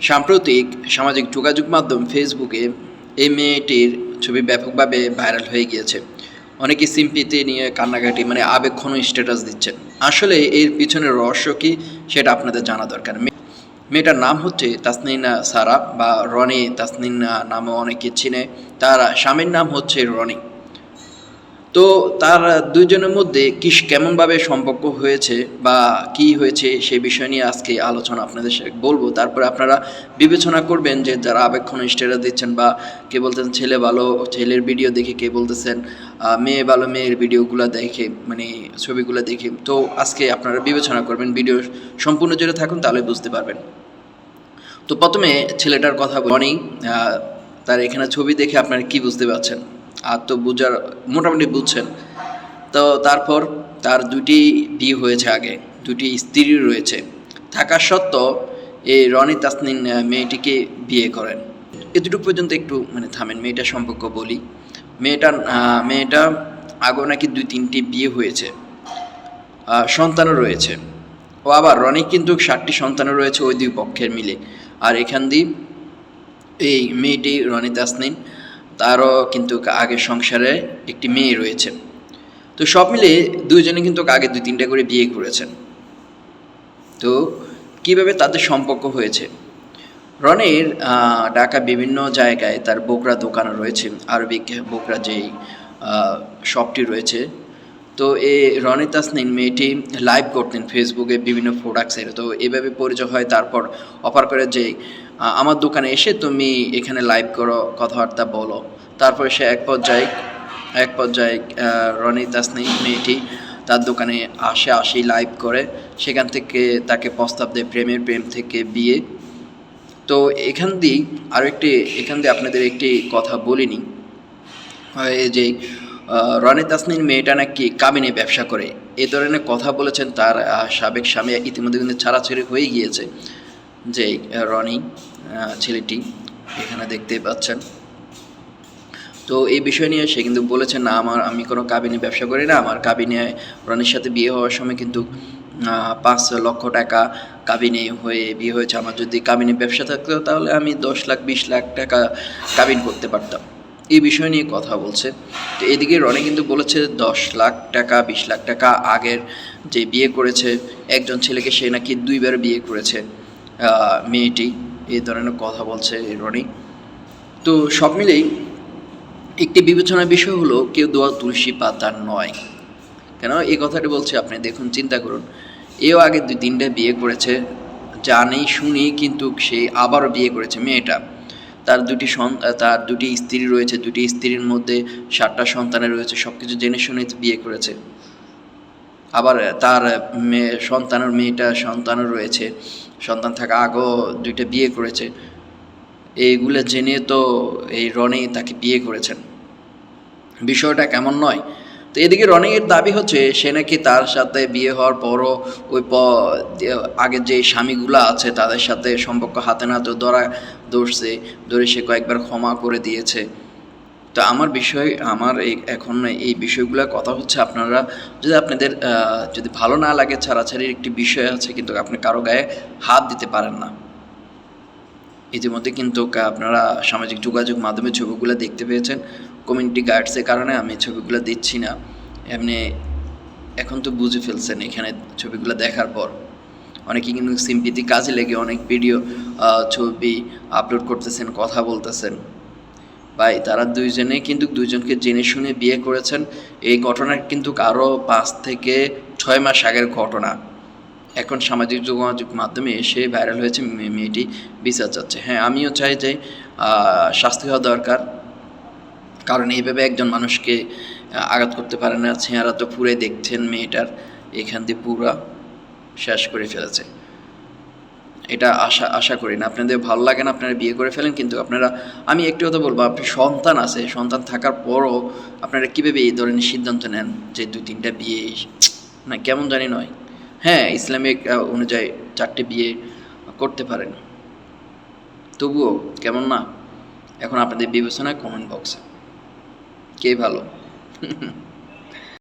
সাম্প্রতিক সামাজিক যোগাযোগ মাধ্যম ফেসবুকে এই মেয়েটির ছবি ব্যাপকভাবে ভাইরাল হয়ে গিয়েছে। অনেকে সিম্পিতে নিয়ে কান্নাকাটি আবেগঘন স্ট্যাটাস দিচ্ছেন। আসলে এর পিছনে রহস্য কী সেটা আপনাদের জানা দরকার। মেয়েটার নাম হচ্ছে তাসনিন সারা বা রনি। তাসনিন নামও অনেকে চিনে। তার স্বামীর নাম হচ্ছে রনি। তো তার দুইজনের মধ্যে কেমনভাবে সম্পর্ক হয়েছে বা কি হয়েছে সে বিষয় নিয়ে আজকে আলোচনা আপনাদের সাথে বলবো। তারপরে আপনারা বিবেচনা করবেন যে যারা আবেগঘন স্ট্যাটাস দিচ্ছেন বা কে বলতেছেন ছেলে ভালো, ছেলের ভিডিও দেখে কে বলতেছেন মেয়ে ভালো, মেয়ের ভিডিওগুলো দেখে ছবিগুলো দেখে। তো আজকে আপনারা বিবেচনা করবেন, ভিডিও সম্পূর্ণ জুড়ে থাকুন তাহলে বুঝতে পারবেন। তো প্রথমে ছেলেটার কথা বলি। তার এখানে ছবি দেখে আপনারা কি বুঝতে পারছেন? আর তো বুঝার মোটামুটি বুঝছেন। তো তারপর তার দুটি বিয়ে হয়েছে আগে, দুটি স্ত্রী রয়েছে। থাকা সত্ত্বেও এই রনি তাসনিন মেয়েটিকে বিয়ে করেন। এতটুকু পর্যন্ত একটু থামেন, মেয়েটার সম্পর্ক বলি। মেয়েটা আগেও নাকি ২-৩টি বিয়ে হয়েছে, সন্তানও রয়েছে। ও আবার রনি কিন্তু ৭টি সন্তানও রয়েছে ওই দুই পক্ষের মিলে। আর এখান দিয়ে এই মেয়েটি রনি তাসনিন, তারও কিন্তু আগের সংসারে একটি মেয়ে রয়েছে। তো সব মিলে দুইজনে কিন্তু আগে ২-৩টা করে বিয়ে করেছেন। তো কিভাবে তাদের সম্পর্ক হয়েছে? রনির ঢাকা বিভিন্ন জায়গায় তার বোকরা দোকান রয়েছে, আরবিক বোকরা যেই শপটি রয়েছে। তো এই রনি তাসনিন মেয়েটি লাইভ করতেন ফেসবুকে বিভিন্ন প্রোডাক্টসের। তো এভাবে পরিচয় হয়। তারপর অফার করে যে আমার দোকানে এসে তুমি এখানে লাইভ করো, কথাবার্তা বলো। তারপরে সে এক পর্যায়ে রনি তাসনিন মেয়েটি তার দোকানে আসেই লাইভ করে। সেখান থেকে তাকে প্রস্তাব দেয়, প্রেম থেকে বিয়ে। তো এখান দিয়ে আপনাদের একটি কথা বলিনি, এই যে রনি তাসনিন মেয়েটা নাকি কাবিনে ব্যবসা করে, এ ধরনের কথা বলেছেন তার সাবেক স্বামী। ইতিমধ্যে কিন্তু ছাড়াছাড়ি হয়ে গিয়েছে যে রনি ছেলেটি এখানে দেখতেই পাচ্ছেন। তো এই বিষয় নিয়ে সে কিন্তু বলেছেন না, আমি কোনো কাবিনে ব্যবসা করি না। আমার কাবিনে রনির সাথে বিয়ে হওয়ার সময় কিন্তু ৫ লক্ষ টাকা কাবিনে হয়ে বিয়ে হয়েছে। আমার যদি কাবিনে ব্যবসা থাকতো তাহলে আমি ১০ লাখ ২০ লাখ টাকা কাবিন করতে পারতাম। এই বিষয় নিয়ে কথা বলছে। তো এদিকে রনি কিন্তু বলেছে ১০ লাখ টাকা ২০ লাখ টাকা আগের যে বিয়ে করেছে একজন ছেলেকে, সে নাকি ২ বার বিয়ে করেছে মেয়েটি। এই ধরনের কথা বলছে রনি। তো সব মিলেই একটি বিবেচনার বিষয় হলো কেউ দোয়া তুলসী পাতা নয়। কেন এই কথাটি বলছে আপনি দেখুন, চিন্তা করুন। এও আগে ২-৩টা বিয়ে করেছে, জানেই শুনেই কিন্তু সে আবারও বিয়ে করেছে মেয়েটা। তার দুটি স্ত্রী রয়েছে, দুটি স্ত্রীর মধ্যে ৭টা সন্তানের রয়েছে। সব কিছু জেনে শুনে বিয়ে করেছে। আবার তার মেয়েটা সন্তানও রয়েছে, সন্তান থাকা আগেও ২টা বিয়ে করেছে। এইগুলো জেনে তো এই রনি তাকে বিয়ে করেছেন। বিষয়টা কেমন নয়? তো এদিকে রনির দাবি হচ্ছে সে নাকি তার সাথে বিয়ে হওয়ার পরও ওই আগের যে স্বামীগুলো আছে তাদের সাথে সম্পর্ক হাতে নাতে ধরে সে কয়েকবার ক্ষমা করে দিয়েছে। তো আমার এখন এই বিষয়গুলো কথা হচ্ছে, আপনারা যদি আপনাদের যদি ভালো না লাগে, ছাড়াছাড়ির একটি বিষয় আছে, কিন্তু আপনি কারো গায়ে হাত দিতে পারেন না। ইতিমধ্যে কিন্তু আপনারা সামাজিক যোগাযোগ মাধ্যমে ছবিগুলো দেখতে পেয়েছেন। কমিউনিটি গাইডসের কারণে আমি ছবিগুলো দিচ্ছি না। এমনি এখন তো বুঝে ফেলছেন এখানে ছবিগুলো দেখার পর। অনেকেই কিন্তু সিম্পিতি কাজে লেগে অনেক ভিডিও ছবি আপলোড করতেছেন, কথা বলতেছেন। ভাই তারা দুইজনেই কিন্তু দুইজনকে জেনে শুনে বিয়ে করেছেন। এই ঘটনা কিন্তু আরও ৫ থেকে ৬ মাস আগের ঘটনা। এখন সামাজিক যোগাযোগ মাধ্যমে এসে ভাইরাল হয়েছে মেয়েটি বিচার চাচ্ছে। হ্যাঁ, আমিও চাই যে শাস্তি হওয়া দরকার, কারণ এইভাবে একজন মানুষকে আঘাত করতে পারে না। চেহারা তো পুরাই দেখছেন মেয়েটার, এখান দিয়ে পুরা শেষ করে ফেলেছে। এটা আশা করি না আপনাদের ভালো লাগে না, আপনারা বিয়ে করে ফেলেন। কিন্তু আমি একটি কথা বলবো, আপনার সন্তান আছে, সন্তান থাকার পরও আপনারা কীভাবে এই ধরনের সিদ্ধান্ত নেন যে ২-৩টা বিয়ে না, কেমন জানি নয়। হ্যাঁ, ইসলামিক অনুযায়ী ৪টে বিয়ে করতে পারেন, তবুও কেমন না? এখন আপনাদের বিবেচনায় কমেন্ট বক্সে কে ভালো